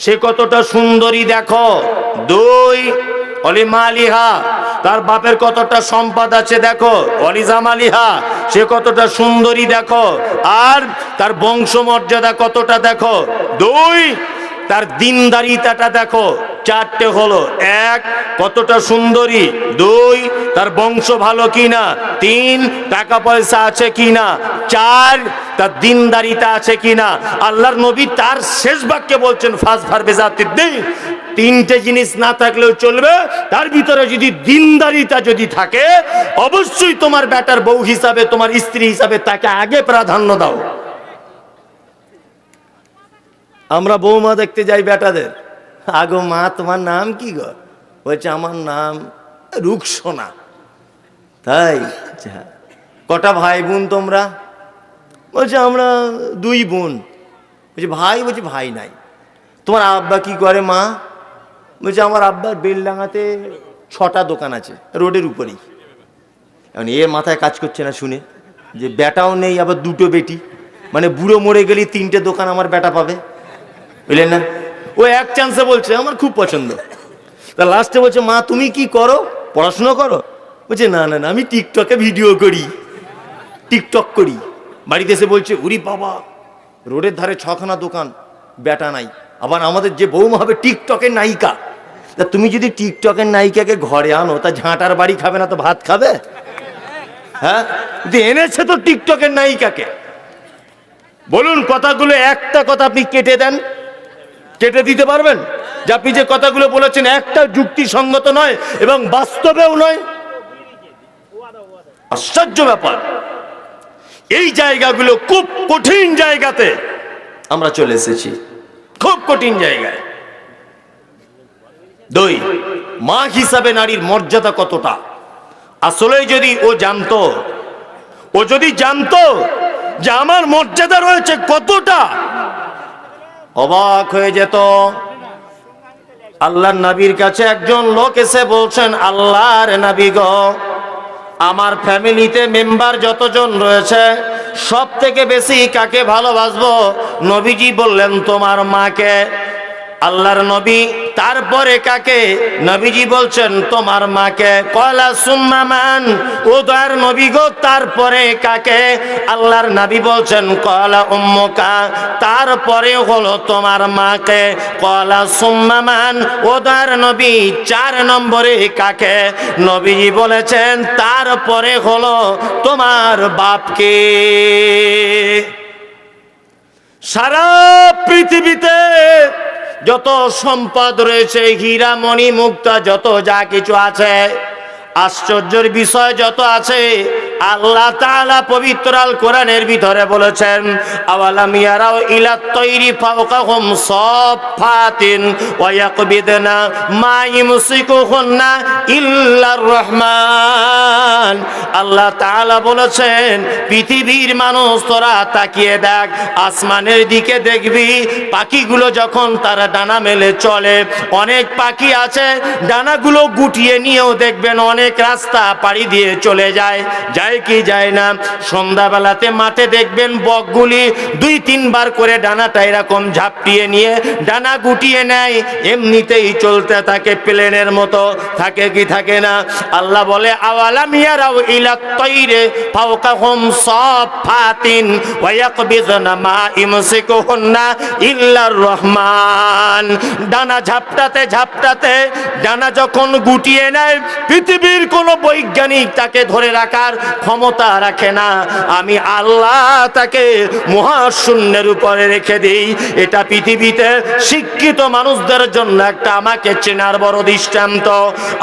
সে কতটা সুন্দরী দেখো। 2 অলিমালিহা, তার বাপের কতটা সম্পদ আছে দেখো। অলিজামালিহা, সে কতটা সুন্দরী দেখো। আর তার বংশমর্যাদা কতটা দেখো। 2 তার দিনদারিতাটা দেখো। 4টে হলো। 1 কতটা সুন্দরী, 2 তার বংশ ভালো কিনা, 3 টাকা পয়সা আছে কিনা, 4 তার দিনদারিতা আছে কিনা। আল্লাহর নবী তার শেষ বাক্যে বলছেন ফাসফার বেজাতিদ্দিন, 3টে জিনিস না থাকলেও চলবে, তার ভিতরে যদি দিনদারিতা যদি থাকে, অবশ্যই তোমার বেটার বউ হিসাবে, তোমার স্ত্রী হিসাবে তাকে আগে প্রাধান্য দাও। আমরা বৌমা দেখতে যাই বেটাদের, আগো মা তোমার নাম কি গো? বলছে আমার নাম রুকসোনা। তাই? কটা ভাই বোন তোমরা? বলছে আমরা 2 বোন। বলছে ভাই? বলছে ভাই নাই। তোমার আব্বা কি করে মা? বলছে আমার আব্বার বেলডাঙাতে 6টা দোকান আছে, রোডের উপরেই। এখন এর মাথায় কাজ করছে না শুনে যে বেটাও নেই, আবার 2টো বেটি, মানে বুড়ো মরে গেলে 3টে দোকান আমার বেটা পাবে, বুঝলেন না? ও এক চান্সে বলছে আমার খুব পছন্দ। তা লাস্টে বলছে মা তুমি কি করো? পড়াশুনো করো? বলছে না না না, আমি টিকটকে ভিডিও করি, টিকটক করি। বাড়িতে এসে বলছে উরি বাবা, রোডের ধারে 6খানা দোকান, বেটা নাই, আবার আমাদের যে বৌমা হবে টিকটকের নায়িকা। তা তুমি যদি টিকটকের নায়িকাকে ঘরে আনো, তা ঝাঁটার বাড়ি খাবে না তো ভাত খাবে? হ্যাঁ, এনেছে তো টিকটকের নায়িকাকে। বলুন কথাগুলো একটা কথা আপনি কেটে দেন, কেটে দিতে পারবেন? যে আপনি যে কথাগুলো বলেছেন একটা যুক্তিসঙ্গত নয় এবং বাস্তবেও নয়। আশ্চর্য ব্যাপার। এই জায়গাগুলো খুব কঠিন জায়গাতে আমরা চলে এসেছি, খুব কঠিন জায়গায়। 2 মা হিসাবে নারীর মর্যাদা কতটা, আসলে যদি ও জানতো, ও যদি জানতো যে আমার মর্যাদা রয়েছে কতটা, অবাক হয়ে যেত। আল্লাহর নবীর কাছে একজন লোক এসে বলছেন আল্লাহর নবী গো, আমার ফ্যামিলিতে মেম্বার যতজন রয়েছে সব থেকে বেশি কাকে ভালোবাসবো? নবীজি বললেন তোমার মাকে। আল্লাহর নবী তারপরে কাকে? নবীজি বলছেন তোমার মাকে। কলা সুম্মা মান, ও দয়ার নবী গো তারপরে কাকে? আল্লাহর নবী বলছেন কলা উম্মুকা, তারপরে হলো তোমার মাকে। কলা সুম্মা মান, ও দয়ার নবী 4 নম্বরে কাকে? নবীজি বলেছেন তারপরে হলো তোমার বাপকে। সারা পৃথিবীতে যত সম্পদ রয়েছে, হীরা মণি মুক্তা যত যা কিছু আছে, আশ্চর্যের বিষয় যত আছে, আল্লাহ তাআলা পবিত্র আল কোরআনের ভিতরে বলেছেন আওয়ালাম ইয়ারাও ইলাত তাইরি ফাওকাহুম সাফফাতিন ওয়া ইয়াকবিদনা মা ইমসিকুহুন্না ইল্লার রহমান। আল্লাহ তাআলা বলেছেন পৃথিবীর মানুষ তোরা তাকিয়ে দেখ, আসমানের দিকে দেখবি পাখিগুলো যখন তারা ডানা মেলে চলে, অনেক পাখি আছে ডানাগুলো গুটিয়ে নিয়েও দেখবেন অনেক রাস্তা পাড়ি দিয়ে চলে যায়, যায় কি যায় না? সন্ধ্যাবেলাতে মাঠে দেখবেন বকগুলি 2-3 বার করে ডানাটা এরকম ঝাপটিয়ে নিয়ে ডানা গুটিয়ে নেয়, এমনিতেই চলতে থাকে, প্লেনের মতো থাকে কি থাকে না? আল্লাহ বলে আওয়ালাম ইয়ারাও ইলাত তাইরি ফাওকাহুম সাফফাতিন ওয়া ইয়াকবিদনা মা ইমসিকুহুন্না ইল্লার রহমান। ডানা ঝাপটাতে ঝাপটাতে ডানা যখন গুটিয়ে নেয়, পৃথিবীর কোন বৈজ্ঞানিক তাকে ধরে রাখার ক্ষমতা রাখে না, আমি আল্লাহ তাকে মহাশূন্যের উপরে রেখে দিই। এটা পৃথিবীতে শিক্ষিত মানুষদের জন্য একটা আমাকে চেনার বড় দৃষ্টান্ত।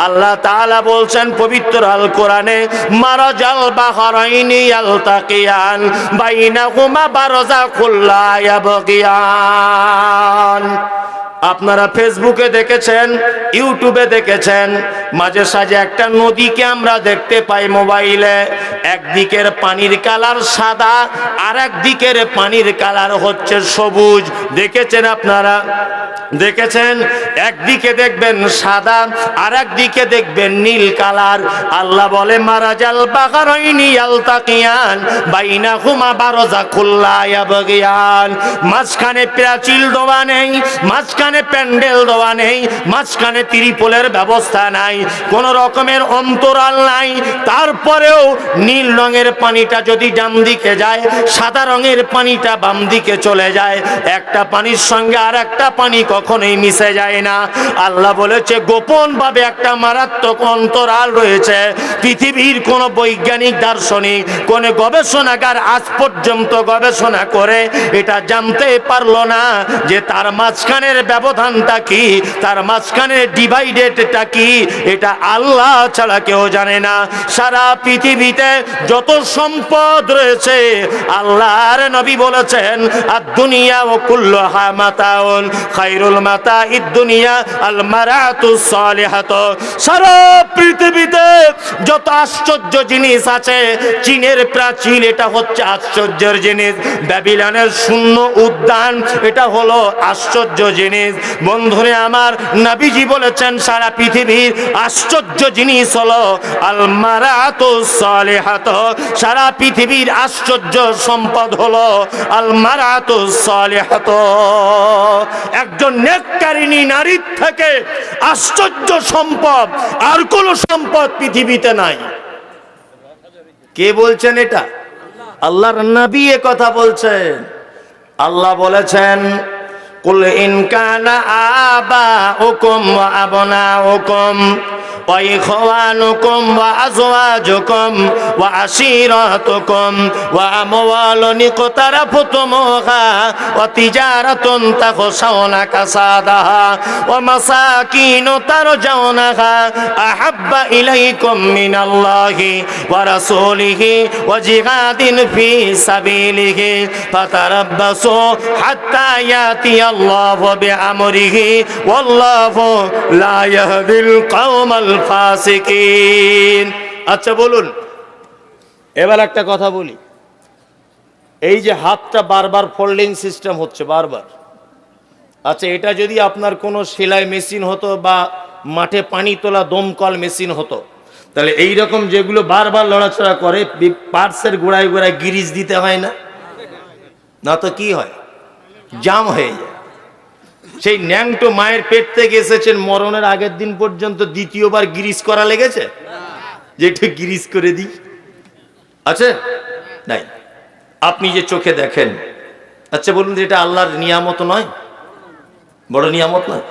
আল্লাহ তাআলা বলছেন পবিত্র আল কোরআনে মারাজাল বাহরাইনি ইয়ালতাকিয়ান বাইনাহুমা বারযাখুল লা ইয়াবগিয়ান। আপনারা ফেসবুকে দেখেছেন, ইউটিউবে দেখেছেন মাঝে সাঝে একটা নদীকে আমরা দেখতে পাই মোবাইলে, একদিকের পানির কালার সাদা আর একদিকের পানির কালার হচ্ছে সবুজ। দেখেছেন আপনারা? দেখেছেন? একদিকে দেখবেন সাদা আর একদিকে দেখবেন নীল কালার। আল্লাহ বলে মারাজাল বাগারাইনি ইয়ালতাকিয়ান বাইনাহুমা বারযাকুল লা ইয়াবগিয়ান। মাঝখানে প্রাচীর দেওয়া নেই, মাঝখানে প্যান্ডেল দেওয়া নেই, মাঝখানে ত্রিপলের ব্যবস্থা নাই, কোন রকমের অন্তরাল নাই। তারপরেও নীল রঙের পানিটা যদি ডান দিকে যায়, সাদা রঙের পানিটা বাম দিকে চলে যায়। একটা পানির সঙ্গে আর একটা পানি কখনোই মিশে যায় না। আল্লাহ বলেছে গোপন ভাবে একটা মারাত্মক অন্তরাল রয়েছে। পৃথিবীর কোন বৈজ্ঞানিক দার্শনিক, কোন গবেষণাগার আজ পর্যন্ত গবেষণা করে এটা জানতে পারলো না যে তার মাঝখানের ব্যবধানটা কি, তার মাঝখানের ডিভাইডেডটা কি, এটা আল্লাহ ছাড়া কেউ জানে না। সারা পৃথিবীতে যত সম্পদ রয়েছে আল্লাহর নবী বলেছেন আর দুনিয়া ও কুল্লুহা মাতাউন খায়রুল মাতাইদ দুনিয়া আল মারাতুস সালিহাত। সারা পৃথিবীতে যত আশ্চর্য জিনিস আছে, চীনের প্রাচীন এটা হচ্ছে আশ্চর্যের জিনিস, ব্যাবিলনের শূন্য উদ্যান এটা হলো আশ্চর্য জিনিস। বন্ধুরে আমার, নবীজি বলেছেন সারা পৃথিবীর আশ্চর্য জিনিস হলো আল মারাতুস সালিহাত। সারা পৃথিবীর আশ্চর্য সম্পদ হলো আল মারাতুস সালিহাত। একজন নেককারিনী নারীর থেকে আশ্চর্য সম্পদ আর কোন সম্পদ পৃথিবীতে নাই। কে বলছেন এটা? আল্লাহর নবী এ কথা বলছেন। আল্লাহ বলেছেন কুল ইন কানা আবাউকুম ওয়া আবনাউকুম ওয়া ইখওয়ানুকুম ওয়া আজওয়াজুকুম ওয়া আশীরাতুকুম ওয়া আমওয়ালুন ইকতারাফতুমুহা ওয়া তিজারাতুন তাখশাউনা কাসাদাহা ওয়া মাসাকিন তারজাউনাহা আহাব্বা ইলাইকুম মিনাল্লাহি ওয়া রাসূলিহি ওয়া জিহাদিন ফি সাবিলিহি ফাতারাব্বাসু হাত্তা ইয়াতিয়াল্লাহু বিআমরিহি ওয়াল্লাহু লা ইয়াহদিল কওমাল ফাসিকিন। আচ্ছা বলুন, এবার একটা কথা বলি, এই যে হাতটা বারবার ফোল্ডিং সিস্টেম হচ্ছে বারবার, আচ্ছা এটা যদি আপনার কোনো সেলাই মেশিন হতো বা মাঠে পানি তোলা দমকল মেশিন হতো, তাহলে এই রকম যেগুলো বারবার লড়াচড়া করে পার্টসের গোড়ায় গোড়ায় গিরিজ দিতে হয় না? না তো কি হয়, জাম হয়ে যায়। সেই ন্যাংটো মায়ের পেট থেকে এসেছেন, মরণের আগের দিন পর্যন্ত দ্বিতীয়বার গিরিজ করা লেগেছে যে একটু গিরিজ করে দিই? আছে নাই? আপনি যে চোখে দেখেন, আচ্ছা বলুন এটা আল্লাহর নিয়ামত নয়? বড় নিয়ামত নয়?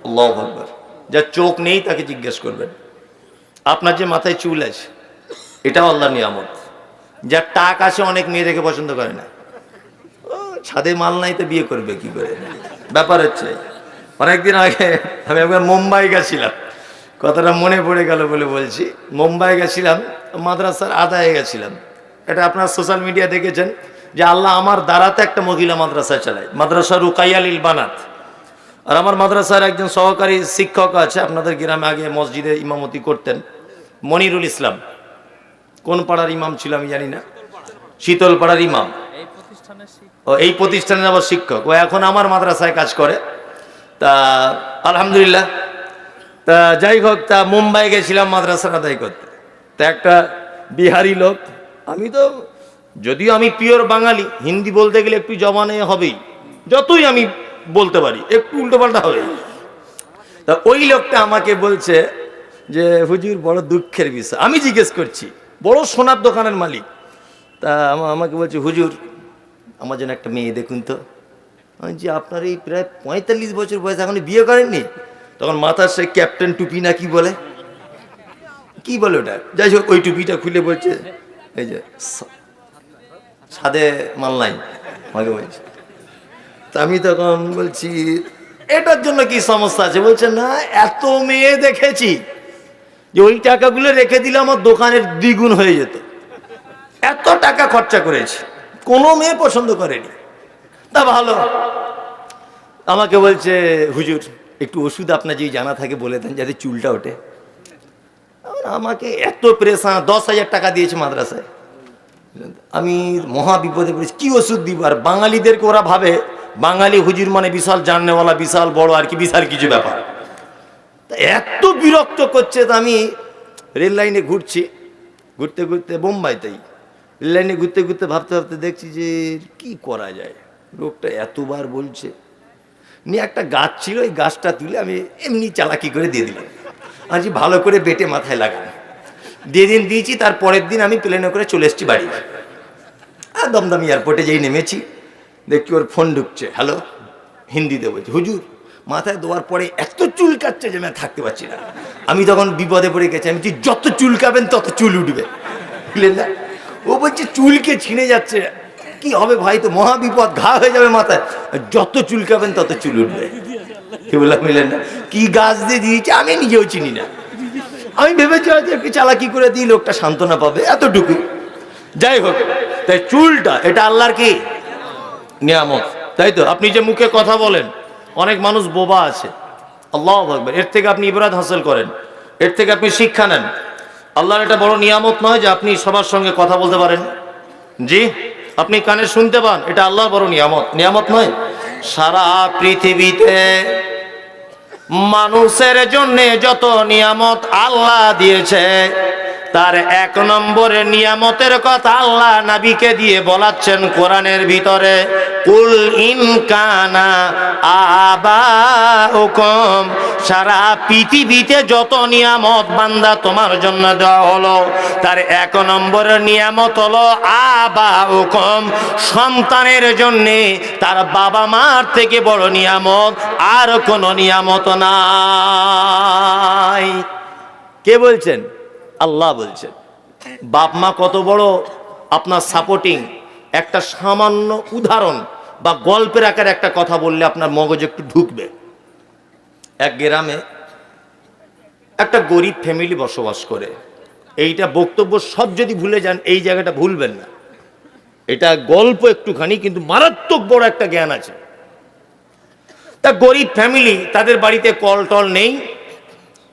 আল্লাহু আকবার। যার চোখ নেই তাকে জিজ্ঞেস করবেন। আপনার যে মাথায় চুল আছে এটাও আল্লাহর নিয়ামত। যার টাক আছে অনেক মেয়ে দেখে পছন্দ করে না, ছাদে মাল নাই তো বিয়ে করবে কি করে? ব্যাপার হচ্ছে অনেকদিন আগে আমি একবার মুম্বাই গেছিলাম, কথাটা মনে পড়ে গেল বলে বলছি। মুম্বাই গেছিলাম, মাদ্রাসার আদায়ে গেছিলাম। এটা আপনার সোশ্যাল মিডিয়া দেখেছেন যে আল্লাহ আমার দ্বারাতে একটা মহিলা মাদ্রাসা চালায়, মাদ্রাসা রুকাইয়া লিল বানাত। আর আমার মাদ্রাসার একজন সহকারী শিক্ষক আছে, আপনাদের গ্রামে আগে মসজিদে ইমামতি করতেন, মনিরুল ইসলাম। কোন পাড়ার ইমাম ছিল আমি জানি না, শীতল পাড়ার ইমাম। ও এই প্রতিষ্ঠানের আবার শিক্ষক, ও এখন আমার মাদ্রাসায় কাজ করে। তা আলহামদুলিল্লাহ, তা যাই হোক, তা মুম্বাই গেছিলাম মাদ্রাসার আদায় করতে। তা একটা বিহারি লোক, আমি তো যদিও আমি পিওর বাঙালি, হিন্দি বলতে গেলে একটু জবানে হবেই, যতই আমি বলতে পারি একটু উল্টোপাল্টা হবে। তা ওই লোকটা আমাকে বলছে যে হুজুর বড় দুঃখের বিষয়। আমি জিজ্ঞেস করছি, বড় সোনার দোকানের মালিক। তা আমাকে বলছে হুজুর আমার জন্য একটা মেয়ে দেখুন তো। আমি যে আপনার এই প্রায় 45 বছর বয়স এখন বিয়ে করেননি? তখন মাথার সে ক্যাপ্টেন টুপি না কি বলে, কি বলে ওটা, যাই হোক ওই টুপিটা খুলে বলছে এই যে সাদে মাল নাই আমাকে বলছে। তা আমি তখন বলছি এটার জন্য কি সমস্যা আছে? বলছে না, এত মেয়ে দেখেছি যে ওই টাকাগুলো রেখে দিলে আমার দোকানের দ্বিগুণ হয়ে যেত, এত টাকা খরচা করেছি, কোনো মেয়ে পছন্দ করেনি। তা ভালো, আমাকে বলছে হুজুর একটু ওষুধ আপনার যদি জানা থাকে বলে দেন যাতে চুলটা ওঠে। আমাকে এত প্রেশান, 10,000 টাকা দিয়েছে মাদ্রাসায়। আমি মহা বিপদে পড়েছি, কি ওষুধ দিব? আর বাঙালিদেরকে ওরা ভাবে বাঙালি হুজুর মানে বিশাল জাননেওয়ালা, বিশাল বড় আর কি, বিশাল কিছু ব্যাপার। তা এত বিরক্ত করছে, তো আমি রেল লাইনে ঘুরছি, ঘুরতে ঘুরতে বোম্বাইতেই রেল লাইনে ঘুরতে ঘুরতে ভাবতে ভাবতে দেখছি যে কি করা যায়, লোকটা এতবার বলছে। নিয়ে একটা গাছ ছিল, ওই গাছটা তুলে আমি এমনি চালাকি করে দিয়ে দিলাম। আজ ভালো করে বেটে মাথায় লাগানো দিয়েছি। তার পরের দিন আমি প্লেনে করে চলে এসেছি বাড়ি। আর দমদম এয়ারপোর্টে যেই নেমেছি, দেখছি ওর ফোন ঢুকছে, হ্যালো, হিন্দিতে বলছে, হুজুর মাথায় দেওয়ার পরে এত চুল কাটছে যে আমি থাকতে পারছি না। আমি তখন বিপদে পড়ে গেছি, আমি যত চুল কাবেন তত চুল উঠবে, বুঝলেন না? ও বলছে চুলকে ছিঁড়ে যাচ্ছে, কি হবে ভাই, তো মহা বিপদ, ঘা হয়ে যাবে মাথায়, যত চুল কাবেন তত চুল উঠবে। কি বললাম, বুঝলেন না? কি গাছ দিয়ে দিয়েছে আমি নিজেও চিনি না। আমি ভেবেছি হয়তো একটু চালাকি করে দিই, লোকটা সান্ত্বনা পাবে, এতটুকু। যাই হোক, তাই চুলটা এটা আল্লাহর কি নিয়ামত, তাই তো? আপনি যে মুখে কথা বলেন, অনেক মানুষ বোবা আছে, আল্লাহু আকবার, এর থেকে আপনি ইবরাত হাসিল করেন, এর থেকে আপনি শিক্ষা নেন। আল্লাহর এটা বড় নিয়ামত নয় যে আপনি সবার সঙ্গে কথা বলতে পারেন? জি, আপনি কানে শুনতে পান, এটা আল্লাহর বড় নিয়ামত, নিয়ামত নয়? সারা পৃথিবীতে মানুষের জন্য যত নিয়ামত আল্লাহ দিয়েছে, তার 1 নম্বরের নিয়ামতের কথা আল্লাহ নবীকে দিয়ে বলাচ্ছেন কোরআনের ভিতরে, কুল ইন কানা আবাউকুম, সারা পৃথিবীতে যত নিয়ামত বান্দা তোমার জন্য দেওয়া হলো, তার 1 নম্বরের নিয়ামত হলো আবাউকুম, সন্তানের জন্য তার বাবা মার থেকে বড় নিয়ামত আর কোনো নিয়ামত নাই। কে বলছেন? আল্লাহ বলছেন। বাপ মা কত বড় আপনার সাপোর্টিং, একটা সামান্য উদাহরণ বা গল্পের আকারে একটা কথা বললে আপনার মগজে একটু ঢুকবে। এক গ্রামে একটা গরিব ফ্যামিলি বসবাস করে। এইটা বক্তব্য সব যদি ভুলে যান, এই জায়গাটা ভুলবেন না। এটা গল্প একটুখানি, কিন্তু মারাত্মক বড় একটা জ্ঞান আছে। তা গরিব ফ্যামিলি, তাদের বাড়িতে কল টল নেই,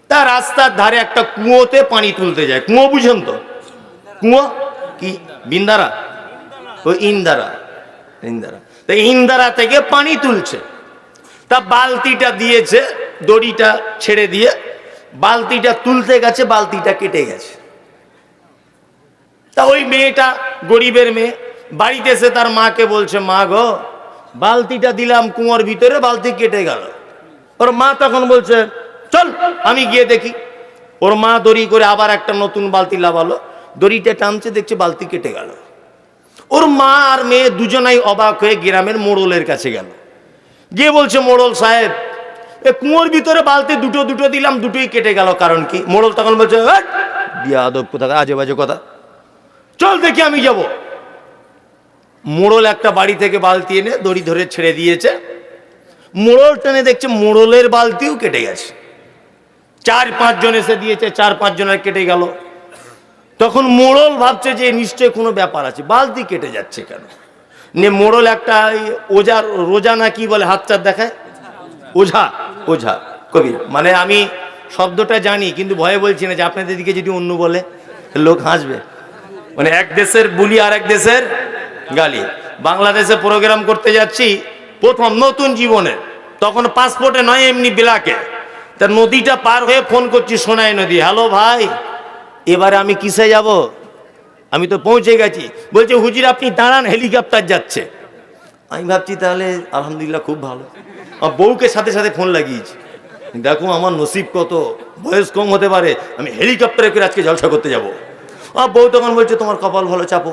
তা রাস্তার ধারে একটা কুয়োতে পানি তুলতে যায়। কুয়ো বুঝেন তো? কুয়ো কি বিন্দারা, ও ইন্দারা, ইন্দারা, তা ইন্দারা থেকে পানি তুলছে। তা বালতিটা দিয়েছে, দড়িটা ছেড়ে দিয়ে বালতিটা তুলতে গেছে, বালতিটা কেটে গেছে। তা ওই মেয়েটা, গরিবের মেয়ে, বাড়িতে এসে তার মাকে বলছে, মা গো, বালতিটা দিলাম কুয়োর ভিতরে, বালতি কেটে গেল। ওর মা তখন বলছে, চল আমি গিয়ে দেখি। ওর মা দড়ি করে আবার একটা নতুন বালতি লাগালো, দড়িটা টানছে, দেখছে বালতি কেটে গেল। ওর মা আর মেয়ে দুজনাই অবাক হয়ে গ্রামের মোড়লের কাছে গেল, গিয়ে বলছে, মোড়ল সাহেব, এ কুয়োর ভিতরে বালতি দুটো দুটো দিলাম, দুটোই কেটে গেল, কারণ কি? মোড়ল তখন বলছে, বিয়াদব কোথাকার, আজে বাজে কথা, চল দেখি আমি যাব। মোড়ল একটা বাড়ি থেকে বালতি এনে দড়ি ধরে ছেড়ে দিয়েছে। মোড়ল টেনে দেখছে মোড়লের বালতিও কেটে গেছে। 4-5 জন এসে দিয়েছে, 4-5 জনের কেটে গেল। তখন মোড়ল ভাবছে যে নিশ্চয় কোনো ব্যাপার আছে, বালতি কেটে যাচ্ছে কেন? নিয়ে মোড়ল একটা ওজার, রোজা না কি বলে, হাত চার দেখায়, ওঝা, ওঝা কবি, মানে আমি শব্দটা জানি কিন্তু ভয়ে বলছি না যে আপনাদের দিকে যদি অন্য বলে লোক হাসবে। মানে এক দেশের বুলি আর এক দেশের গালি। বাংলাদেশে প্রোগ্রাম করতে যাচ্ছি প্রথম নতুন জীবনে, তখন পাসপোর্টে নয়, এমনি বিলাকে। তা নদীটা পার হয়ে ফোন করছি, সোনাই নদী, হ্যালো ভাই, এবারে আমি কিসে যাব? আমি তো পৌঁছে গেছি। বলছে, হুজুর আপনি দাঁড়ান, হেলিকপ্টার যাচ্ছে। আমি ভাবছি তাহলে আলহামদুলিল্লাহ, খুব ভালো। আমার বউকে সাথে সাথে ফোন লাগিয়েছি, দেখো আমার নসিব কত, বয়স কম হতে পারে, আমি হেলিকপ্টারে করে আজকে জলসা করতে যাব। আমার বউ তখন বলছে, তোমার কপাল ভালো, চাপো।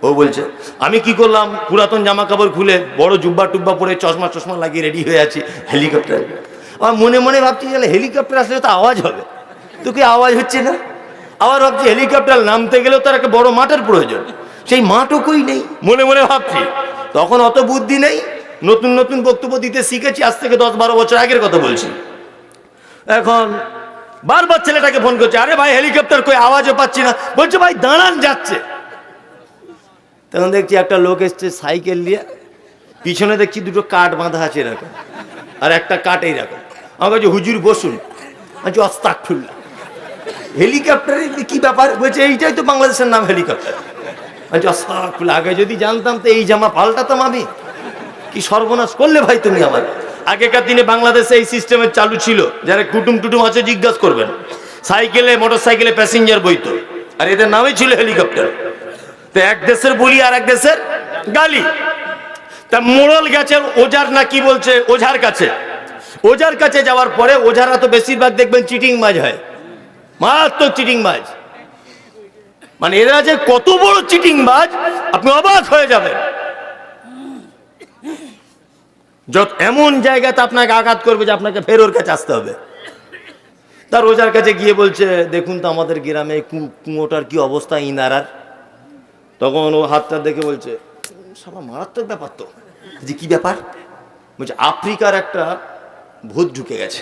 ও বলছে, আমি কি করলাম, পুরাতন জামা কাপড় খুলে বড় জুব্বা টুব্বা পরে চশমা টশমা লাগিয়ে রেডি হয়ে আছি হেলিকপ্টার। আমার মনে মনে ভাবছি, তাহলে হেলিকপ্টার আসলে তো আওয়াজ হবে, তো কি আওয়াজ হচ্ছে না। আবার ভাবছি হেলিকপ্টার নামতে গেলেও তার একটা বড় মাঠের প্রয়োজন, সেই মাঠও নেই, মনে মনে ভাবছি। তখন অত বুদ্ধি নেই, নতুন নতুন বক্তব্য দিতে শিখেছি, আজ থেকে 10-12 বছর আগের কথা বলছি। এখন বারবার ছেলেটাকে ফোন করছে, আরে ভাই হেলিকপ্টার কই, আওয়াজও পাচ্ছি না। বলছে, ভাই দাঁড়ান, যাচ্ছে। তখন দেখছি একটা লোক এসছে সাইকেল নিয়ে, পিছনে দেখছি দুটো কাঠ বাঁধা আছে এরকম, আর একটা কাঠ এইরকম। আমার কাছে, হুজুর বসুন। আচ্ছা, আস্তাগফিরুল্লাহ, হেলিকপ্টারে কি ব্যাপার? বলছে এইটাই তো বাংলাদেশের নাম, হেলিকপ্টার। বলছে আস্তাগফিরুল্লাহ, আগে যদি জানতাম তো এই জামা পাল্টাতাম আমি। কি সর্বনাশ করলে ভাই তুমি আমার। আগেকার দিনে বাংলাদেশে এই সিস্টেমের চালু ছিল, যারা কুটুম টুটুম আছে জিজ্ঞাসা করবেন, সাইকেলে মোটর সাইকেলে প্যাসেঞ্জার বইতো, আর এদের নামই ছিল হেলিকপ্টার। তো এক দেশের বলি আর এক দেশের গালি। তা মোড়ল গেছে ওজার না কি বলছে ওঝার কাছে। ওঝার কাছে যাওয়ার পরে ওঝারা তো বেশিরভাগ দেখবেন চিটিং বাজ হয়, মারাত্মক চিটিং বাজ। মানে এরা যে কত বড় চিটিং বাজ আপনি অবাক হয়ে যাবেন। যত এমন জায়গাতে আপনাকে আঘাত করবে যে আপনাকে ফের ওর কাছে আসতে হবে। তার ওঝার কাছে গিয়ে বলছে, দেখুন তো আমাদের গ্রামে কুয়োটার কি অবস্থা ইনারার। তখন ও হাতটা দেখে বলছে, সারা মারাত্মক ব্যাপার তো। যে কি ব্যাপার? বলছে আফ্রিকার একটা ভূত ঢুকে গেছে,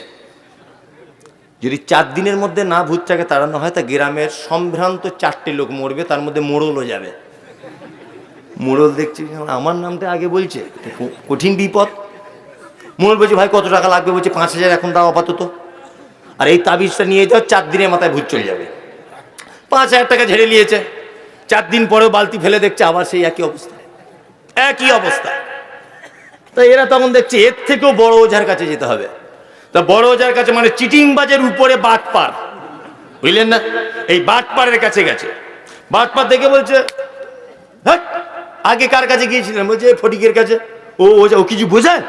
যদি 4 দিনের মধ্যে না ভূতটাকে তাড়ানো হয় তা গ্রামের সম্ভ্রান্ত 4টে লোক মরবে, তার মধ্যে মোড়লও যাবে। মোড়ল দেখছি আমার নামটা আগে বলছে, কঠিন বিপদ। মোড়ল বলছে ভাই কত টাকা লাগবে? বলছে 5000 এখন দাও আপাতত, আর এই তাবিজটা নিয়ে যাও, 4 দিনের মাথায় ভূত চলে যাবে। 5000 টাকা ঝেড়ে নিয়েছে। 4 দিন পরেও বালতি ফেলে দেখছে আবার সেই একই অবস্থা, একই অবস্থা। তা এরা তখন দেখছে এর থেকেও বড় ওঝার কাছে যেতে হবে। তা বড় ওঝার কাছে মানে চিটিংবাজের উপরে বাটপার, বুঝলেন না, এই বাটপারের কাছে গেছে। বাটপার দেখে বলছে, হ্যাঁ আগে কার কাছে গিয়েছিলেন? বলছে ফটিকের কাছে। ও ওঝা ও কিছু বোঝায়?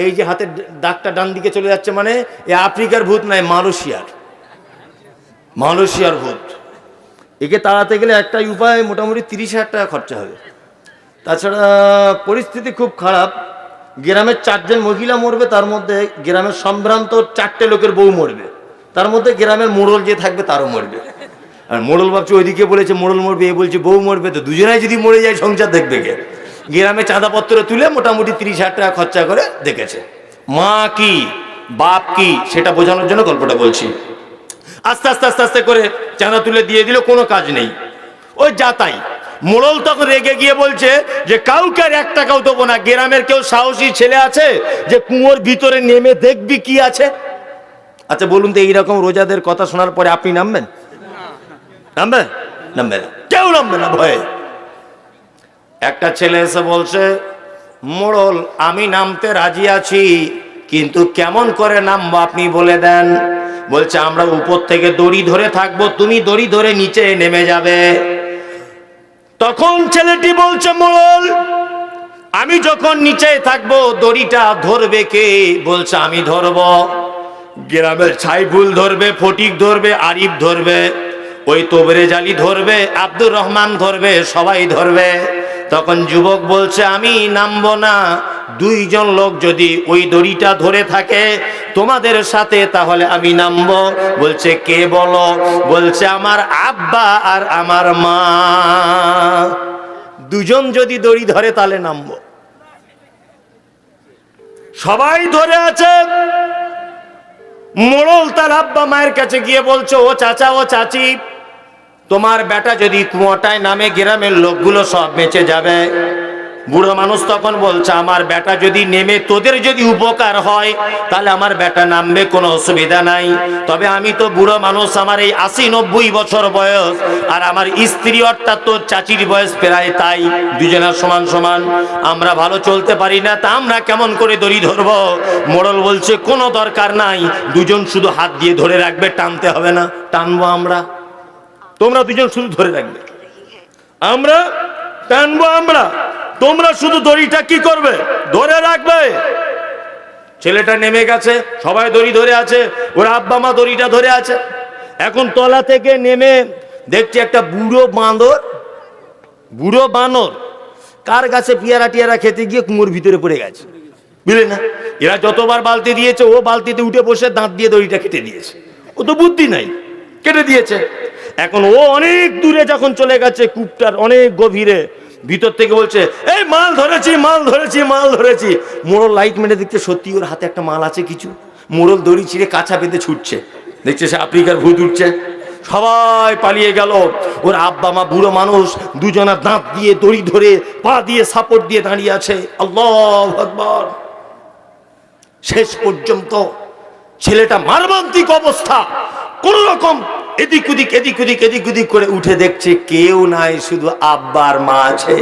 এই যে হাতের দাগটা ডান দিকে চলে যাচ্ছে মানে এ আফ্রিকার ভূত নয়, মালয়েশিয়ার ভূত। একে তাড়াতে গেলে একটাই উপায়, মোটামুটি 30,000 টাকা খরচা হবে। তাছাড়া পরিস্থিতি খুব খারাপ, গ্রামের 4 জন মহিলা মরবে, তার মধ্যে গ্রামের সম্ভ্রান্ত 4টে লোকের বউ মরবে, তার মধ্যে গ্রামের মোড়ল যে থাকবে তারও মরবে। আর মোড়ল ভাবছে ওইদিকে বলেছে মোড়ল মরবে, এ বলছে বউ মরবে, তো দুজনাই যদি মরে যায় সংসার দেখবে কে? গ্রামে চাঁদাপত্র তুলে মোটামুটি 30,000 টাকা খরচা করে দেখেছে। মা কি বাপ কি সেটা বোঝানোর জন্য গল্পটা বলছি। আস্তে আস্তে আস্তে আস্তে করে চাঁদা তুলে দিয়ে দিল, কোনো কাজ নেই, ওই যাতাই। মোড়ল তখন রেগে গিয়ে বলছে যে কাউকে আর 1 টাকাও দেবো না। গ্রামের কেউ সাহসী ছেলে আছে যে কুয়োর ভিতরে নেমে দেখবি কি আছে? আচ্ছা বলুন তো, এইরকম রোজাদের কথা শোনার পরে আপনি নামবেন? নামবে? নামবে না, কেউ নামবে না ভয়ে। একটা ছেলে এসে বলছে, মোড়ল আমি নামতে রাজি আছি, কিন্তু কেমন করে নামবো আপনি বলে দেন। বলছে আমরা উপর থেকে দড়ি ধরে থাকবো, তুমি দড়ি ধরে নিচে নেমে যাবে। তখন ছেলেটি বলছে, মোড়ল আমি যখন নিচে থাকবো দড়িটা ধরবে কে? বলছে আমি ধরবো। গ্রামের ছাইফুল ধরবে, ফটিক ধরবে, আরিফ ধরবে, ওই তোবরে জালি ধরবে, আব্দুর রহমান ধরবে, সবাই ধরবে। তখন যুবক বলছে আমি নামবো না, 2 জন লোক যদি ওই দড়িটা ধরে থাকে তোমাদের সাথে তাহলে আমি নামবো। বলছে কে বলো? বলছে আমার আব্বা আর আমার মা, 2 জন যদি দড়ি ধরে তাহলে নামবো। সবাই ধরে আছে। মোড়ল তার আব্বা মায়ের কাছে গিয়ে বলছে, ও চাচা ও চাচি, তোমার বেটা যদি কুয়োটায় নামে গ্রামের লোকগুলো সব বেঁচে যাবে। বুড়ো মানুষ তখন বলছে আমার বেটা যদি নেমে তোদের যদি উপকার হয় তাহলে আমার বেটা নামবে, কোনো অসুবিধা নাই। তবে আমি তো বুড়ো মানুষ, আমার এই 80-90 বছর বয়স, আর আমার স্ত্রী অর্থাৎ তোর চাচির বয়স প্রায় তাই, দুজনের সমান সমান, আমরা ভালো চলতে পারি না, তা আমরা কেমন করে দড়ি ধরবো? মোড়ল বলছে কোনো দরকার নাই, 2 জন শুধু হাত দিয়ে ধরে রাখবে, টানতে হবে না, টানবো আমরা, তোমরা 2 জন শুধু ধরে রাখবে, আমরা টানবো, আমরা, তোমরা শুধু দড়িটা কি করবে? ধরে রাখবে। ছেলেটা নেমে গেছে, সবাই দড়ি ধরে আছে, ওর আব্বা মা দড়িটা ধরে আছে। এখন তলা থেকে নেমে দেখছে একটা বুড়ো বানর কার গাছে পেয়ারা টিয়ারা খেতে গিয়ে কুয়োর ভিতরে পড়ে গেছে, বুঝলে না? এরা যতবার বালতি দিয়েছে ও বালতিতে উঠে বসে দাঁত দিয়ে দড়িটা কেটে দিয়েছে, ও তো বুদ্ধি নাই, কেটে দিয়েছে। এখন ও অনেক দূরে যখন চলে গেছে, কূপটার অনেক গভীরে, ভিতর থেকে বলছে এই মাল ধরেছি, মাল ধরেছি, মাল ধরেছি। মোড়ল লাইট মেরে দেখছে সত্যি ওর হাতে একটা মাল আছে কিছু। মোড়ল দড়ি ছিঁড়ে কাছা বেঁধে ছুটছে, দেখছে সে আফ্রিকার ভূত উঠছে। সবাই পালিয়ে গেল। ওর আব্বা মা বুড়ো মানুষ, 2 জনা দাঁত দিয়ে দড়ি ধরে পা দিয়ে সাপোর্ট দিয়ে দাঁড়িয়ে আছে। আল্লাহু আকবার। শেষ পর্যন্ত ছেলেটা মারমান্তিক অবস্থা, কোন রকম এদিক ওদিক এদিক ওদিক এদিক ওদিক করে উঠে দেখছে কেউ নাই, শুধু আব্বার মা আছে।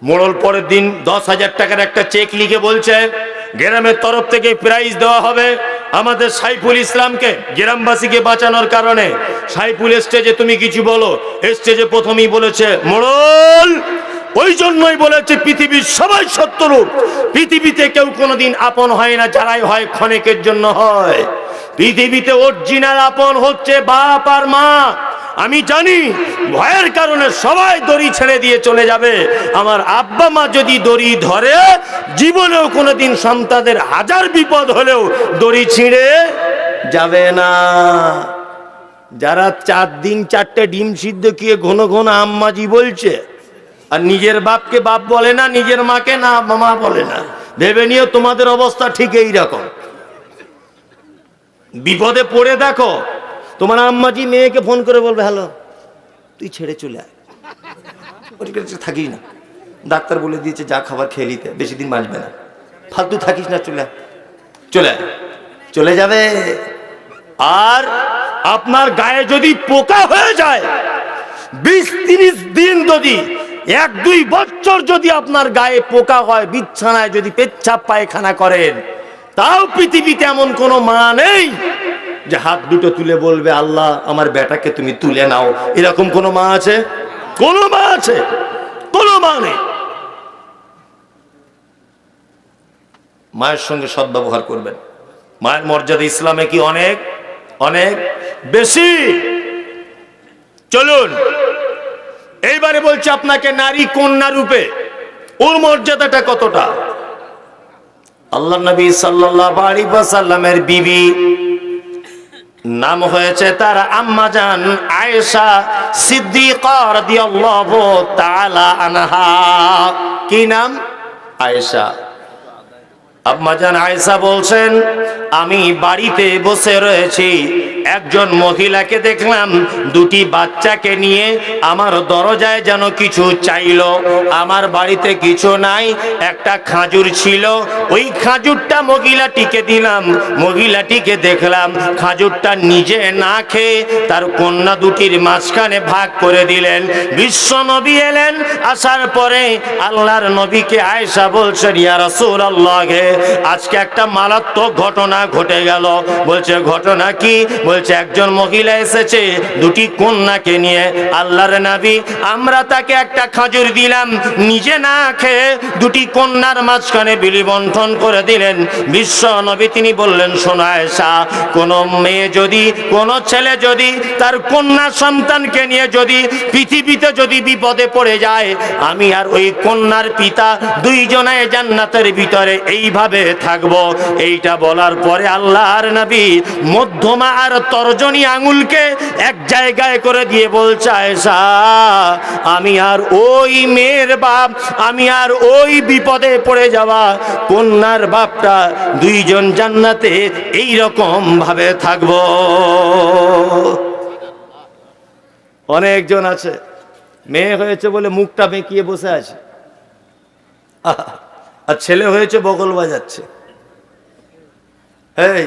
মোড়ল পরের দিন 10,000 টাকার একটা চেক লিখে বলছে গ্রামের তরফ থেকে প্রাইজ দেওয়া হবে আমাদের সাইফুল ইসলামকে, গ্রামবাসীকে বাঁচানোর কারণে। সাইফুল স্টেজে তুমি কিছু বলো। স্টেজে প্রথমেই বলেছে মোড়ল, ওই জন্যই বলেছে পৃথিবীর সবাই শত্রু, পৃথিবীতে কেউ কোনোদিন আপন হয় না, যারাই হয় ক্ষণিকের জন্য হয়। পৃথিবীতে অরিজিনাল আপন হচ্ছে বাপ আর মা। আমি জানি ভয়ের কারণে সবাই দড়ি ছেড়ে দিয়ে চলে যাবে, আমার আব্বা মা যদি দড়ি ধরে জীবনেও কোনোদিন সন্তানদের হাজার বিপদ হলেও দড়ি ছিঁড়ে যাবে না। যারা 4 দিন 4টে ডিম সিদ্ধ খেয়ে ঘন ঘন আম্মাজি বলছে, আর নিজের বাপকে বাপ বলে না, নিজের মাকে না মামা বলে না, ভেবে নিও তোমাদের অবস্থা ঠিক এই রকম। বিপদে পড়ে দেখো, তোমার আম্মাজি মেয়েকে ফোন করে বলবে হ্যালো তুই ছেড়ে চলে আয়, থাকিস না, ডাক্তার বলে দিয়েছে যা খাবার খেয়ে নিতে, বেশি দিন বাঁচবে না, ফালতু থাকিস না, চলে আয়, চলে আয়, চলে যাবে। আর আপনার গায়ে যদি পোকা হয়ে যায়, 20-30 দিন যদি 1-2 বছর যদি আপনার গায়ে পোকা হয়, বিছানায় যদি পেচ্ছাপ পায়খানা করেন, তাও পৃথিবীতে এমন কোনো মা নেই যে হাত দুটো তুলে বলবে আল্লাহ আমার বেটাকে তুমি তুলে নাও। এরকম কোনো মা আছে? কোনো মা আছে? কোনো মা নেই। মায়ের সঙ্গে সদ্ব্যবহার করবেন। মায়ের মর্যাদা ইসলামে কি অনেক অনেক বেশি। চলুন এইবারে বলছি আপনাকে নারী কন্যা রূপে ওর মর্যাদাটা কতটা। আল্লাহ নবী সাল্লাল্লাহু আলাইহি ওয়াসাল্লামের বিবি নাম হয়েছে তার আম্মাজান আয়েশা সিদ্দিকা রাদিয়াল্লাহু তাআলা আনহা। কি নাম? আয়েশা। আম্মাজান আয়েশা বলছেন আমি বাড়িতে বসে রয়েছি, একজন মহিলাকে দেখলাম 2টি বাচ্চাকে নিয়ে আমার দরজায় যেন কিছু চাইলো। আমার বাড়িতে কিছু নাই, একটা খাজুর ছিল, ওই খাজুরটা মহিলাটিকে দিলাম। মহিলাটিকে দেখলাম খাজুরটা নিজে না খেয়ে তার কন্যা 2টির মাঝখানে ভাগ করে দিলেন। বিশ্ব নবী এলেন, আসার পরে আল্লাহর নবীকে আয়েশা বলছেন ইয়া রাসূলুল্লাহ, আজকে একটা মারাত্মক ঘটনা ঘটে গেল। বলছে ঘটনা কি? বলছে একজন মহিলা এসেছে 2টি কন্যাকে নিয়ে। আল্লাহর নবী আমরা তাকে একটা খাজুর দিলাম, নিজে না খেয়ে 2টি কন্যার মাঝখানে বিলি বন্টন করে দিলেন। বিশ্ব নবী তিনি বললেন শোনো আয়েশা, কোন মেয়ে যদি কোন ছেলে যদি তার কন্যা সন্তানকে নিয়ে যদি পৃথিবীতে যদি বিপদে পড়ে যায়, আমি আর ওই কন্যার পিতা 2 জনায় জান্নাতের ভিতরে এইভাবে থাকবো। এইটা বলার পরে আল্লাহর নবী মধ্যমা আর তর্জনী আঙুলকে এক জায়গায় করে দিয়ে বলছে আয়েশা, আমি আর ওই মেয়ের বাপ, আমি আর ওই বিপদে পড়ে যাওয়া কন্যার বাপটা 2 জন জান্নাতে এই রকম ভাবে থাকবো। অনেকজন আছে মেয়ে হয়েছে বলে মুখটা বেঁকিয়ে বসে আছে, আর ছেলে হয়েছে বগল বাজাচ্ছে। এই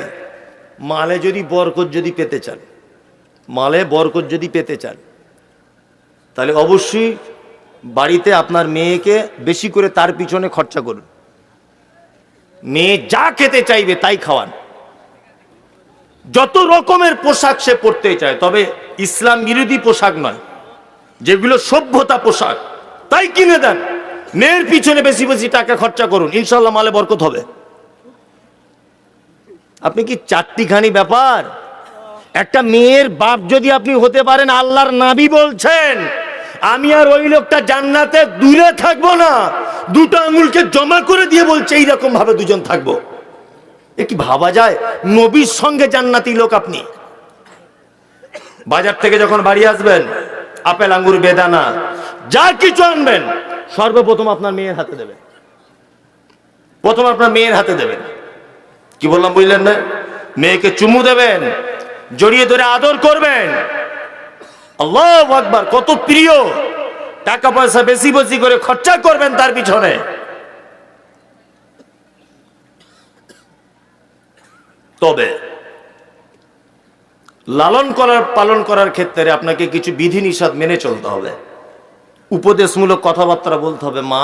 মালে যদি বরকত যদি পেতে চান, মালে বরকত যদি পেতে চান, তাহলে অবশ্যই বাড়িতে আপনার মেয়েকে বেশি করে তার পিছনে খরচা করুন। মেয়ে যা খেতে চাইবে তাই খাওয়ান। যত রকমের পোশাক সে পরতে চায়, তবে ইসলাম বিরোধী পোশাক নয়, যেগুলো সভ্যতা পোশাক তাই কিনে দেন। মেয়ের পিছনে বেশি বেশি টাকা খরচা করুন, ইনশাল্লাহ মালে বরকত হবে। আপনি কি 4টিখানি ব্যাপার? একটা মেয়ের বাপ যদি আপনি হতে পারেন, আল্লাহর নবী বলছেন আমি আর ওই লোকটা জান্নাতে দূরে থাকবো না, 2টো আঙুলকে জমা করে দিয়ে বলছে এইরকম ভাবে 2জন থাকবো। এ কি ভাবা যায়? নবীর সঙ্গে জান্নাতি লোক। আপনি বাজার থেকে যখন বাড়ি আসবেন, আপেল আঙ্গুর বেদানা যা কিছু আনবেন, সর্বপ্রথম আপনার মেয়ের হাতে দেবেন। প্রথম আপনার মেয়ের হাতে দেবেন। কি বললাম বুঝলেন না? মেয়েকে চুমু দেবেন, জড়িয়ে ধরে আদর করবেন। আল্লাহু আকবার, কত প্রিয়। টাকা পয়সা বেশি বেশি করে খরচা করবেন তার পিছনে। তবে লালন করার পালন করার ক্ষেত্রে আপনাকে কিছু বিধিনিষেধ মেনে চলতে হবে। উপদেশমূলক কথাবার্তা বলতে হবে। মা,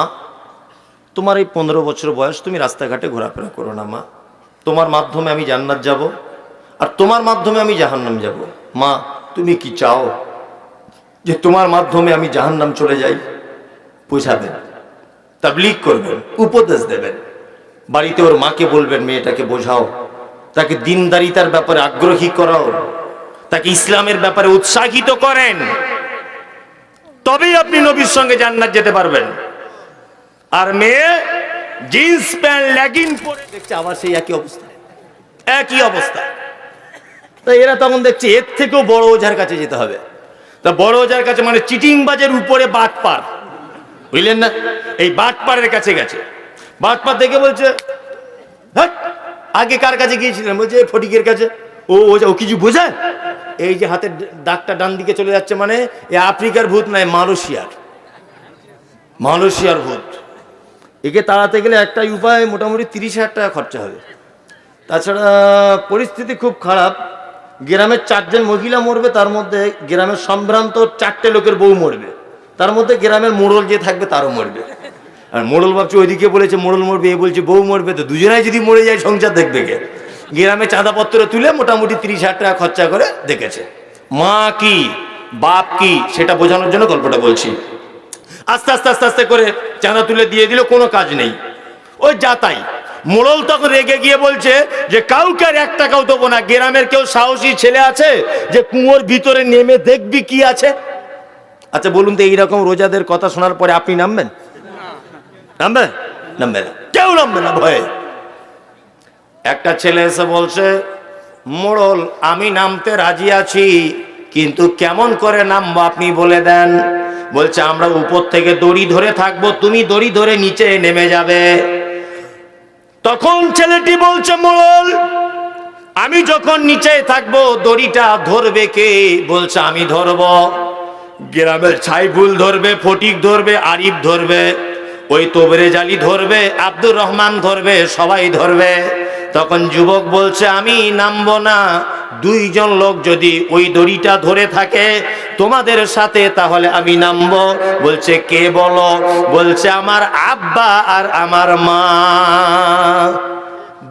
তোমার এই 15 বছর বয়স, তুমি রাস্তাঘাটে ঘোরাফেরা করো না মা, তোমার মাধ্যমে আমি জান্নাত যাব আর তোমার মাধ্যমে আমি জাহান্নাম যাব। মা, তুমি কি চাও যে তোমার মাধ্যমে আমি জাহান্নাম চলে যাই? বুঝাবেন, তাবলীগ করবেন, উপদেশ দেবেন। বাড়িতে ওর মাকে বলবেন মেয়েটাকে বোঝাও, তাকে দিনদারিতার ব্যাপারে আগ্রহী করাও, তাকে ইসলামের ব্যাপারে উৎসাহিত করেন, তবেই আপনি নবীর সঙ্গে জান্নাত যেতে পারবেন। আর মেয়ে জিন্স প্যান্ট লেগিং পরে দেখছে আবার সেই একই অবস্থা, একই অবস্থা। তাই এরা তখন দেখছে এর থেকেও বড় ওঝার কাছে যেতে হবে। তা বড় ওঝার কাছে মানে চিটিংবাজের উপরে বাটপার, বুঝলেন না? এই বাটপারের কাছে গেছে। বাটপার দেখে বলছে, হ্যাঁ আগে কার কাছে গিয়েছিলেন? বলছে ফটিকের কাছে। ও ও কিছু বোঝায়? এই যে হাতের দাগটা ডান দিকে চলে যাচ্ছে মানে এ আফ্রিকার ভূত নয়, মালয়েশিয়ার ভূত। একে তাড়াতে গেলে একটাই উপায়, মোটামুটি 30,000 টাকা খরচা হবে। তাছাড়া পরিস্থিতি খুব খারাপ, গ্রামের 4 জন মহিলা মরবে, তার মধ্যে গ্রামের সম্ভ্রান্ত 4টে লোকের বউ মরবে, তার মধ্যে গ্রামের মোড়ল যে থাকবে তারও মরবে। আর মোড়ল ভাবছে ওইদিকে বলেছে মোড়ল মরবে, এ বলছে বউ মরবে, তো দুজনাই যদি মরে যায় সংসার দেখবে কে? গ্রামে চাঁদাপত্র তুলে মোটামুটি 30,000 টাকা খরচা করে দেখেছে। মা কি বাপ কি সেটা বোঝানোর জন্য গল্পটা বলছি। আস্তে আস্তে আস্তে আস্তে করে চাঁদা তুলে দিয়ে দিল, কোনো কাজ নেই, ওই যা তাই। মোড়ল তখন রেগে গিয়ে বলছে যে কাউকে আর 1 টাকাও দেবো না। গ্রামের কেউ সাহসী ছেলে আছে যে কুয়োর ভিতরে নেমে দেখবি কি আছে? আচ্ছা বলুন তো, এইরকম রোজাদের কথা শোনার পরে আপনি নামবেন? নামবে? নামবে না, কেউ নামবে না ভয়ে। একটা ছেলে এসে বলছে, মোড়ল আমি নামতে রাজি আছি, কিন্তু কেমন করে নামবো আপনি বলে দেন। বলছে আমরা উপর থেকে দড়ি ধরে থাকবো, তুমি দড়ি ধরে নিচে নেমে যাবে। তখন ছেলেটি বলছে, মোড়ল আমি যখন নিচে থাকবো দড়িটা ধরবে কে? বলছে আমি ধরবো। গ্রামের ছাইফুল ধরবে, ফটিক ধরবে, আরিফ ধরবে, ওই তোবরে জালি ধরবে, আব্দুর রহমান ধরবে, সবাই ধরবে। তখন যুবক বলছে আমি নামবো না, 2 জন লোক যদি ওই দড়িটা ধরে থাকে তোমাদের সাথে তাহলে আমি নামবো। বলছে কে বলো? বলছে আমার আব্বা আর আমার মা,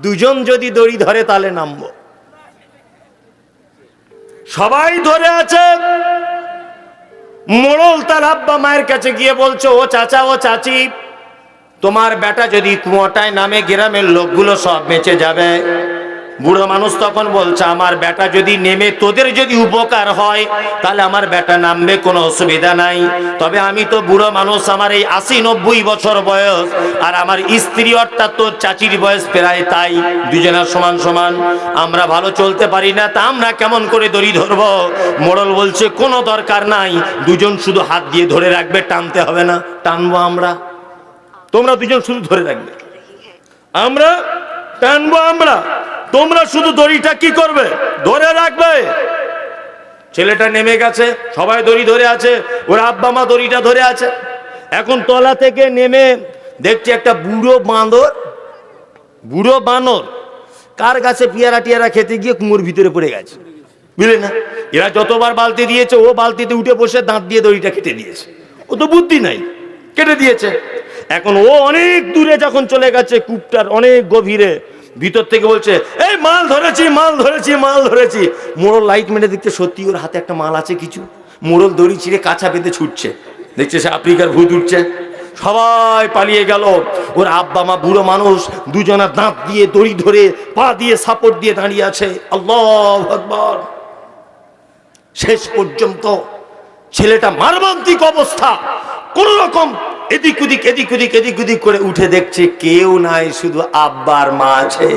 2 জন যদি দড়ি ধরে তাহলে নামবো। সবাই ধরে আছে। মোড়ল তার আব্বা মায়ের কাছে গিয়ে বলছে, ও চাচা ও চাচি, তোমার বেটা যদি কুয়োটায় নামে গ্রামের লোকগুলো সব বেঁচে যাবে। বুড়ো মানুষ তখন বলছে আমার বেটা যদি নেমে তোদের যদি উপকার হয় তাহলে আমার বেটা নামবে, কোনো অসুবিধা নাই। তবে আমি তো বুড়ো মানুষ, আমার এই 80-90 বছর বয়স, আর আমার স্ত্রী অর্থাৎ তোর চাচির বয়স প্রায় তাই, দুজনের সমান সমান, আমরা ভালো চলতে পারি না, তা আমরা কেমন করে দড়ি ধরবো? মোড়ল বলছে কোনো দরকার নাই, 2 জন শুধু হাত দিয়ে ধরে রাখবে, টানতে হবে না, টানবো আমরা, তোমরা 2 জন শুধু ধরে রাখবে, আমরা টানবো, আমরা, তোমরা শুধু দড়িটা কি করবে? ধরে রাখবে। ছেলেটা নেমে গেছে, সবাই দড়ি ধরে আছে, ওর আব্বা মা দড়িটা ধরে আছে। এখন তলা থেকে নেমে দেখছে একটা বুড়ো বানর কার গাছে পেয়ারা টিয়ারা খেতে গিয়ে কুয়োর ভিতরে পড়ে গেছে, বুঝলে না? এরা যতবার বালতি দিয়েছে ও বালতিতে উঠে বসে দাঁত দিয়ে দড়িটা কেটে দিয়েছে, ও তো বুদ্ধি নাই, কেটে দিয়েছে। এখন ও অনেক দূরে যখন চলে গেছে, কূপটার অনেক গভীরে, ভিতর থেকে বলছে এই মাল ধরেছি, মাল ধরেছি, মাল ধরেছি। মোড়ল লাইট মেরে দেখতে সত্যি ওর হাতে একটা মাল আছে কিছু। মোড়ল দড়ি ছিঁড়ে কাছা বেঁধে ছুটছে, দেখছে সে আফ্রিকার ভূত উঠছে। সবাই পালিয়ে গেল। ওর আব্বা মা বুড়ো মানুষ, 2 জনা দাঁত দিয়ে দড়ি ধরে পা দিয়ে সাপোর্ট দিয়ে দাঁড়িয়ে আছে। আল্লাহু আকবার। শেষ পর্যন্ত ছেলেটা মারমান্তিক অবস্থা, কোন রকম এদিক ওদিক এদিক ওদিক এদিক ওদিক করে উঠে দেখছে কেউ নাই, শুধু আব্বার মা আছে।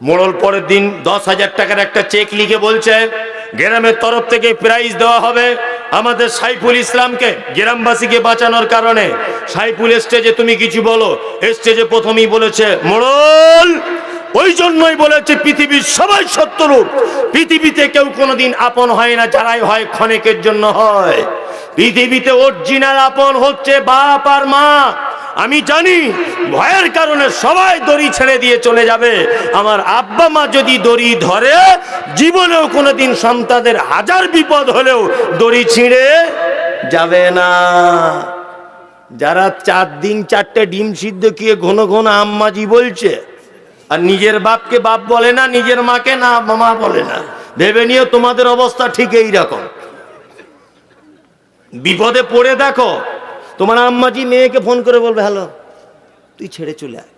মোড়ল পরের দিন 10,000 টাকার একটা চেক লিখে বলছে গ্রামের তরফ থেকে প্রাইজ দেওয়া হবে আমাদের সাইফুল ইসলামকে, গ্রামবাসীকে বাঁচানোর কারণে। সাইফুল স্টেজে তুমি কিছু বলো। স্টেজে প্রথমেই বলেছে মোড়ল ওই জন্যই বলেছে পৃথিবীর সবাই শত্রু, পৃথিবীতে কেউ কোনোদিন আপন হয় না, যারাই হয় ক্ষণিকের জন্য হয়। পৃথিবীতে অরিজিনাল আপন হচ্ছে বাপ আর মা, আমি জানি ভয়ের কারণে সবাই দড়ি ছেড়ে দিয়ে চলে যাবে। আমার আব্বা মা যদি দড়ি ধরে, জীবনেও কোনোদিন সন্তানদের হাজার বিপদ হলেও দড়ি ছিঁড়ে যাবে না। যারা 4 দিন 4টে ডিম সিদ্ধ খেয়ে ঘন ঘন আম্মাজি বলছে, আর নিজের বাপকে বাপ বলে না, নিজের মাকে না মা বলে না, ভেবে নিও তোমাদের অবস্থা ঠিক এই রকম। বিপদে পড়ে দেখো, তোমার আম্মাজি মেয়েকে ফোন করে বলবে, হ্যালো তুই ছেড়ে চলে আয়,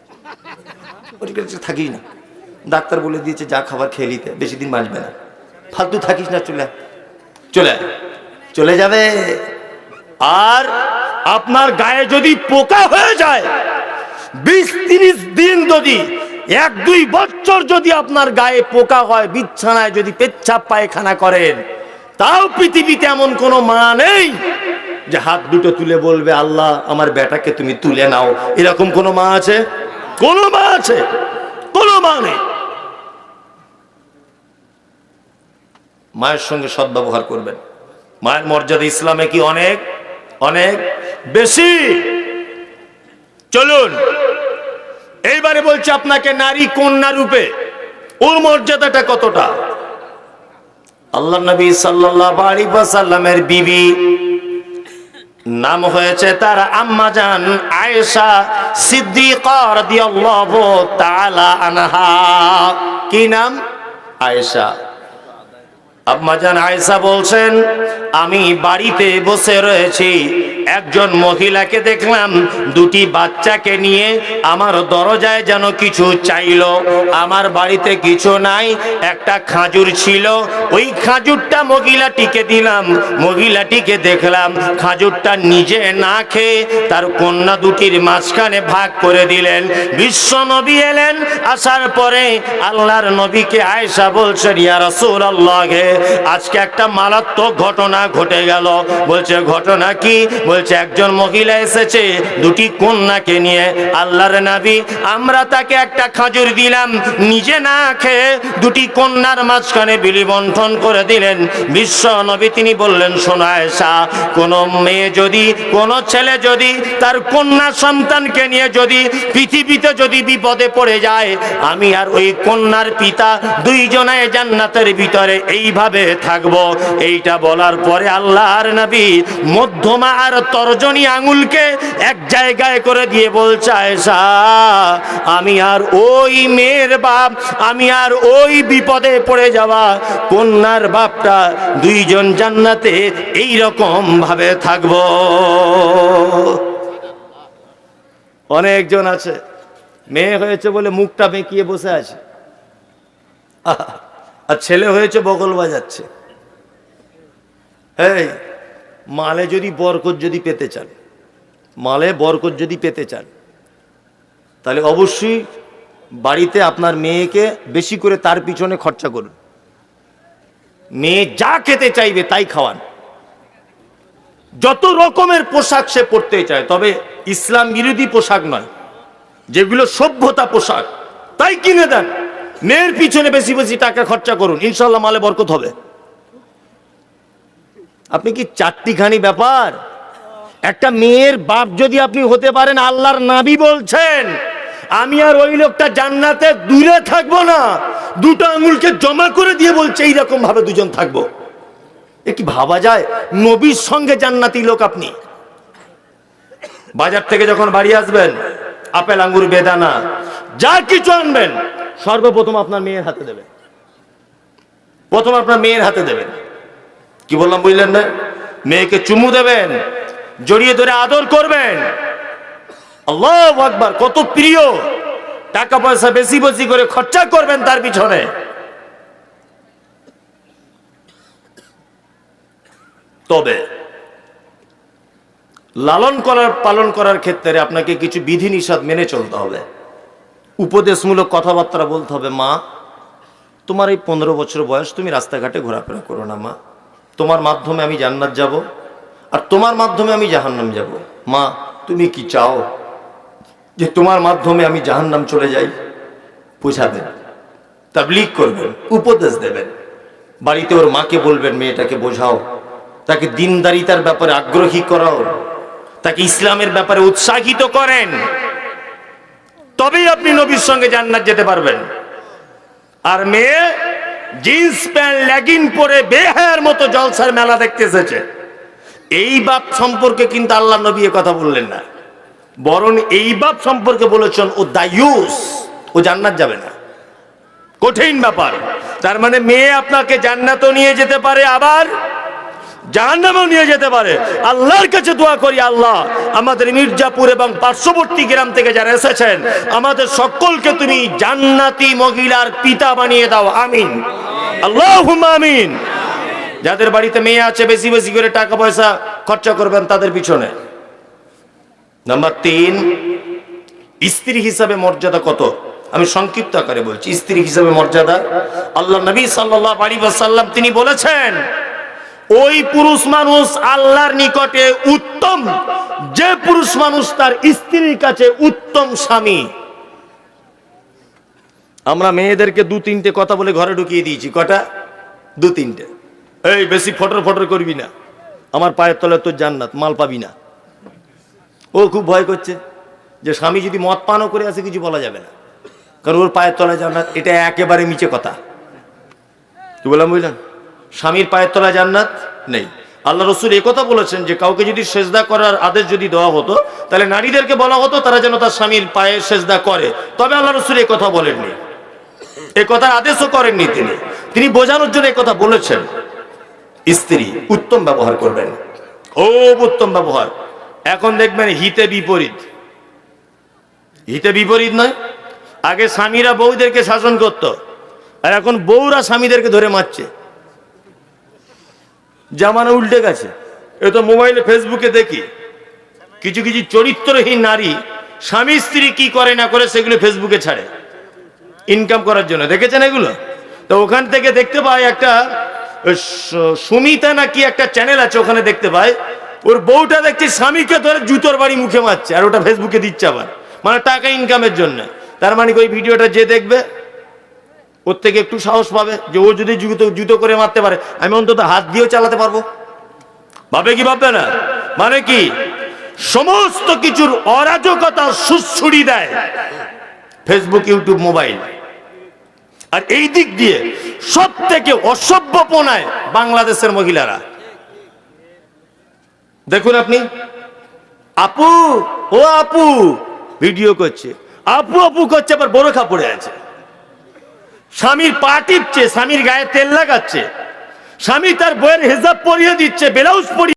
ওর কাছে থাকিস না, ডাক্তার বলে দিয়েছে যা খাবার খেয়ে নিতে, বেশি দিন বাঁচবে না, ফালতু থাকিস না, চলে আয়, চলে আয়। চলে যাবে। আর আপনার গায়ে যদি পোকা হয়ে যায়, 20-30 দিন যদি, 1-2 বছর যদি আপনার গায়ে পোকা হয়, বিছানায় যদি পেচ্ছাপ পায়খানা করেন, তাও পৃথিবীতে এমন কোনো মা নেই যে হাত দুটো তুলে বলবে আল্লাহ আমার বেটাকে তুমি তুলে নাও। এরকম কোনো মা আছে? কোনো মা আছে? কোনো মা নেই। মায়ের সঙ্গে সদ্ব্যবহার করবেন। মায়ের মর্যাদা ইসলামে কি অনেক অনেক বেশি। চলুন এইবারে বলছি আপনাকে, নারী কন্যা রূপে ওর মর্যাদাটা কতটা। আল্লাহ নবী সাল্লাল্লাহু আলাইহি ওয়াসাল্লামের বিবি, নাম হয়েছে তার আম্মা জান আয়েশা সিদ্দিকা রাদিয়াল্লাহু তাআলা আনহা। কি নাম? আয়েশা। আম্মা জান আয়েশা বলছেন, আমি বাড়িতে বসে রয়েছি, একজন মহিলাকে দেখলাম 2টি বাচ্চাকে নিয়ে আমার দরজায় যেন কিছু চাইলো। আমার বাড়িতে কিছু নাই, একটা খাজুর ছিল, ওই খাজুরটা মহিলাটিকে দিলাম। মহিলাটিকে দেখলাম খাজুরটা নিজে না খেয়ে তার কন্যা 2টির মাঝখানে ভাগ করে দিলেন। বিশ্ব নবী এলেন, আসার পরে আল্লাহর নবীকে আয়েশা বলছেন, ইয়া রাসূলুল্লাহ, আজকে একটা মারাত্মক ঘটনা ঘটে গেল। বলছে ঘটনা কি? বলছে একজন মহিলা এসেছে 2টি কন্যাকে নিয়ে। আল্লাহর নবী, আমরা তাকে একটা খাজুর দিলাম, নিজে না খেয়ে 2টি কন্যার মাঝখানে বিলি বন্টন করে দিলেন। বিশ্ব নবী তিনি বললেন, শোনো আয়েশা, কোন মেয়ে যদি, কোন ছেলে যদি তার কন্যা সন্তানকে নিয়ে যদি পৃথিবীতে যদি বিপদে পড়ে যায়, আমি আর ওই কন্যার পিতা 2 জনে জান্নাতের ভিতরে এইভাবে থাকবো। এইটা বলার পরে আল্লাহর নবী মধ্যমা আর তর্জনী আঙুলকে এক জায়গায় করে দিয়ে বলছে, আয়েশা, আমি আর ওই মেয়ের বাপ, আমি আর ওই বিপদে পড়ে যাওয়া কন্যার বাপটা 2 জন জান্নাতে এই রকম ভাবে থাকবো। অনেকজন আছে মেয়ে হয়েছে বলে মুখটা বেঁকিয়ে বসে আছে, আর ছেলে হয়েছে বগল বাজাচ্ছে। এই মালে যদি বরকত যদি পেতে চান, মালে বরকত যদি পেতে চান, তাহলে অবশ্যই বাড়িতে আপনার মেয়েকে বেশি করে তার পিছনে খরচা করুন। মেয়ে যা খেতে চাইবে তাই খাওয়ান। যত রকমের পোশাক সে পরতে চায়, তবে ইসলাম বিরোধী পোশাক নয়, যেগুলো সভ্যতা পোশাক, তাই কিনে দেন। মেয়ের পিছনে বেশি বেশি টাকা খরচা করুন, ইনশাল্লাহ মালে বরকত হবে। আপনি কি 4টিখানি ব্যাপার? একটা মেয়ের বাপ যদি আপনি হতে পারেন, আল্লাহর নবী বলছেন, আমি আর ওই লোকটা জান্নাতে দূরে থাকবো না, 2টো আঙুলকে জমা করে দিয়ে বলছে এইরকম ভাবে 2 জন থাকবো। এ কি ভাবা যায়? নবীর সঙ্গে জান্নাতি লোক। আপনি বাজার থেকে যখন বাড়ি আসবেন, আপেল আঙ্গুর বেদানা যা কিছু আনবেন, সর্বপ্রথম আপনার মেয়ের হাতে দেবেন। প্রথম আপনার মেয়ের হাতে দেবেন। কি বললাম বুঝলেন না? মেয়েকে চুমু দেবেন, জড়িয়ে ধরে আদর করবেন। আল্লাহু আকবার, কত প্রিয়। টাকা পয়সা বেশি বেশি করে খরচা করবেন তার পিছনে। তবে লালন করার পালন করার ক্ষেত্রে আপনাকে কিছু বিধিনিষেধ মেনে চলতে হবে। উপদেশমূলক কথাবার্তা বলতে হবে। মা, তোমার এই 15 বছর বয়স, তুমি রাস্তাঘাটে ঘোরাফেরা করো না মা, তোমার মাধ্যমে আমি জান্নাত যাব, আর তোমার মাধ্যমে আমি জাহান্নাম যাব। মা, তুমি কি চাও যে তোমার মাধ্যমে আমি জাহান্নাম চলে যাই? বোঝাবেন, তাবলীগ করবেন, উপদেশ দেবেন। বাড়িতে ওর মাকে বলবেন, মেয়েটাকে বোঝাও, তাকে দিনদারিতার ব্যাপারে আগ্রহী করাও, তাকে ইসলামের ব্যাপারে উৎসাহিত করেন, তবেই আপনি নবীর সঙ্গে জান্নাত যেতে পারবেন। আর মেয়ে জিন্স প্যান্ট লেগিন পরে বেহায়ার মতো জলসার মেলা দেখতে এসেছে, এই বাপ সম্পর্কে কিন্তু আল্লাহ নবী এ কথা বললেন না, বরং এই বাপ সম্পর্কে বলেছেন ও দায়ুস, ও জান্নাত যাবে না। কঠিন ব্যাপার। তার মানে মেয়ে আপনাকে জান্নাতও নিয়ে যেতে পারে, আবার জাহান্নামেও নিয়ে যেতে পারে। আল্লাহর কাছে দোয়া করি, আল্লাহ আমাদের মির্জাপুর এবং পার্শ্ববর্তী গ্রাম থেকে যারা এসেছেন আমাদের সকলকে তুমি জান্নাতি মহিলার পিতা বানিয়ে দাও, আমিন, আল্লাহুম্মা আমিন। যাদের বাড়িতে মেয়ে আছে বেশি বেশি করে টাকা পয়সা খরচা করবেন তাদের পিছনে। নাম্বার 3, স্ত্রী হিসাবে মর্যাদা কত, আমি সংক্ষিপ্ত আকারে বলছি। স্ত্রী হিসাবে মর্যাদা, আল্লাহ নবী সাল্লাল্লাহু আলাইহি ওয়াসাল্লাম তিনি বলেছেন, ওই পুরুষ মানুষ আল্লাহর নিকটে উত্তম যে পুরুষ মানুষ তার স্ত্রীর কাছে উত্তম স্বামী। আমরা মেয়েদেরকে 2-3টে কথা বলে ঘরে ঢুকিয়ে দিয়েছি। কটা? 2-3টে। এই বেশি ফটর ফটর করবি না, আমার পায়ের তলায় তোর জান্নাত, মাল পাবি না। ও খুব ভয় করছে যে স্বামী যদি মদ পানও করে আসে কিছু বলা যাবে না, কারণ ওর পায়ের তলায় জান্নাত। এটা একেবারে মিছে কথা। কি বললাম বুঝলেন? স্বামীর পায়ের তলায় জান্নাত নেই। আল্লাহ রসুল একথা বলেছেন যে কাউকে যদি সেজদা করার আদেশ যদি দেওয়া হতো তাহলে নারীদেরকে বলা হতো তারা যেন তার স্বামীর পায়ে সেজদা করে। তবে আল্লাহ রসুল এই কথা বলেননি, এই কথার আদেশও করেননি। তিনি বোঝানোর জন্য এই কথা বলেছেন, স্ত্রী উত্তম ব্যবহার করবেন, খুব উত্তম ব্যবহার। এখন দেখবেন হিতে বিপরীত। হিতে বিপরীত নয়, আগে স্বামীরা বউদেরকে শাসন করত, আর এখন বউরা স্বামীদেরকে ধরে মারছে। জামানা উল্টে গেছে। এ তো মোবাইলে ফেসবুকে দেখি কিছু কিছু চরিত্রহীন নারী স্বামী স্ত্রী কি করে না করে সেগুলো ফেসবুকে ছাড়ে ইনকাম করার জন্য। দেখেছেন এগুলো? তো ওখান থেকে দেখতে পাই একটা সুমিতা নাকি একটা চ্যানেল আছে, ওখানে দেখতে পাই ওর বউটা দেখছি স্বামীকে ধরে জুতোর বাড়ি মুখে মারছে, আর ওটা ফেসবুকে দিচ্ছে আবার, মানে টাকা ইনকামের জন্য। তার মানে ওই ভিডিওটা যে দেখবে ওর থেকে একটু সাহস পাবে যে ও যদি জুতো করে মারতে পারে, আমি অন্তত হাত দিয়েও চালাতে পারবো। ভাবে কি ভাববে না? মানে কি সমস্ত কিছুর অরাজকতা সুড়সুড়ি দেয় ফেসবুক, ইউটিউব, মোবাইল। আর এই দিক দিয়ে সব থেকে অসভ্যপনায় বাংলাদেশের মহিলারা। দেখুন আপনি, আপু ও আপু ভিডিও করছে, আপু আপু করছে, আবার বোরখা পড়ে আছে, স্বামীর পা টিপছে, স্বামীর গায়ে তেল লাগাচ্ছে, স্বামী তার বইয়ের হিজাব পরিয়ে দিচ্ছে, ব্লাউজ পরিয়ে